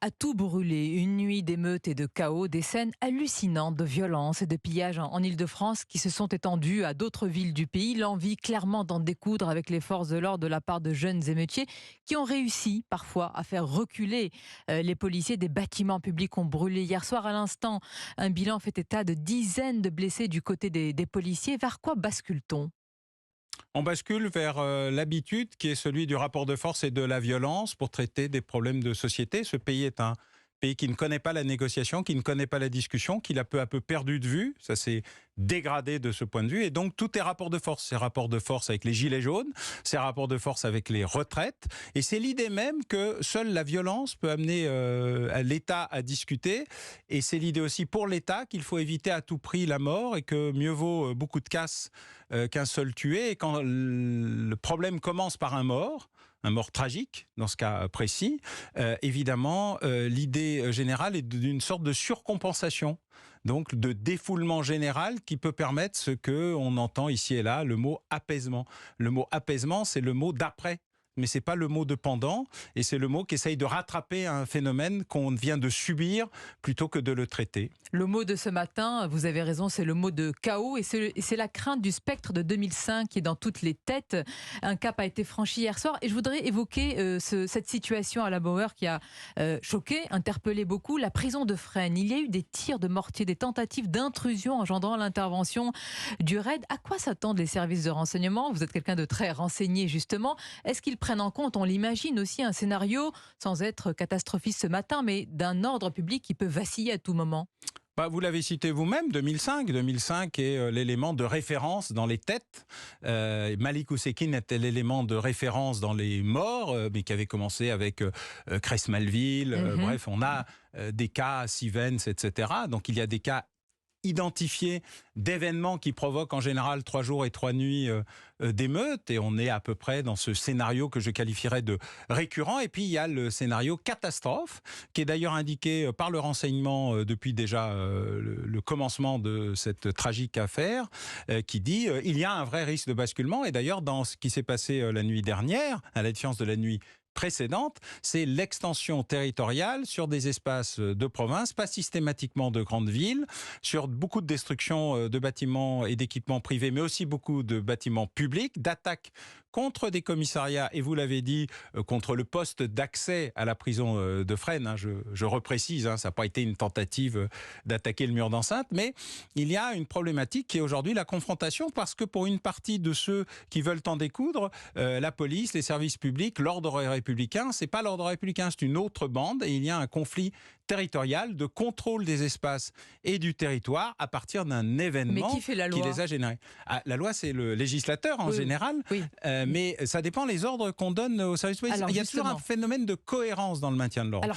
a tout brûlé. Une nuit d'émeutes et de chaos, des scènes hallucinantes de violence et de pillage en Île-de-France qui se sont étendues à d'autres villes du pays. L'envie clairement d'en découdre avec les forces de l'ordre de la part de jeunes émeutiers qui ont réussi parfois à faire reculer les policiers. Des bâtiments publics ont brûlé hier soir. À l'instant, un bilan fait état de dizaines de blessés du côté des policiers. Vers quoi bascule-t-on ? On bascule vers l'habitude qui est celui du rapport de force et de la violence pour traiter des problèmes de société. Ce pays est un pays qui ne connaît pas la négociation, qui ne connaît pas la discussion, qui l'a peu à peu perdu de vue. Ça s'est dégradé de ce point de vue. Et donc, tout est rapport de force. C'est rapport de force avec les gilets jaunes, c'est rapport de force avec les retraites. Et c'est l'idée même que seule la violence peut amener l'État à discuter. Et c'est l'idée aussi pour l'État qu'il faut éviter à tout prix la mort et que mieux vaut beaucoup de casse qu'un seul tué. Et quand le problème commence par un mort tragique, dans ce cas précis, évidemment, l'idée générale est d'une sorte de surcompensation, donc de défoulement général qui peut permettre ce qu'on entend ici et là, le mot apaisement. Le mot apaisement, c'est le mot d'après. Mais ce n'est pas le mot de pendant, et c'est le mot qui essaye de rattraper un phénomène qu'on vient de subir plutôt que de le traiter. Le mot de ce matin, vous avez raison, c'est le mot de chaos, et c'est la crainte du spectre de 2005 qui est dans toutes les têtes. Un cap a été franchi hier soir, et je voudrais évoquer cette situation à la Bauer qui a choqué, interpellé beaucoup, la prison de Fresnes. Il y a eu des tirs de mortier, des tentatives d'intrusion engendrant l'intervention du raid. À quoi s'attendent les services de renseignement ? Vous êtes quelqu'un de très renseigné justement. Est-ce qu'ils prennent en compte, on l'imagine aussi, un scénario, sans être catastrophiste ce matin, mais d'un ordre public qui peut vaciller à tout moment ? Vous l'avez cité vous-même, 2005. 2005 est l'élément de référence dans les têtes. Malik Oussekine était l'élément de référence dans les morts, mais qui avait commencé avec Cress-Malville. Bref, on a des cas, Sivens, etc. Donc il y a des cas identifiés d'événements qui provoquent en général 3 jours et 3 nuits d'émeutes, et on est à peu près dans ce scénario que je qualifierais de récurrent. Et puis il y a le scénario catastrophe, qui est d'ailleurs indiqué par le renseignement depuis déjà le commencement de cette tragique affaire, qui dit il y a un vrai risque de basculement. Et d'ailleurs, dans ce qui s'est passé la nuit dernière, à la différence de la nuit précédente, c'est l'extension territoriale sur des espaces de province, pas systématiquement de grandes villes, sur beaucoup de destruction de bâtiments et d'équipements privés, mais aussi beaucoup de bâtiments publics, d'attaques contre des commissariats, et vous l'avez dit, contre le poste d'accès à la prison de Fresnes. Je reprécise, ça n'a pas été une tentative d'attaquer le mur d'enceinte, mais il y a une problématique qui est aujourd'hui la confrontation, parce que pour une partie de ceux qui veulent en découdre, la police, les services publics, l'ordre républicain, c'est pas l'ordre républicain, c'est une autre bande, et il y a un conflit territorial de contrôle des espaces et du territoire à partir d'un événement. Mais qui fait la loi ? Qui les a générés. La loi, c'est le législateur en général, oui. Mais ça dépend les ordres qu'on donne aux services de police. Alors, il y a toujours un phénomène de cohérence dans le maintien de l'ordre.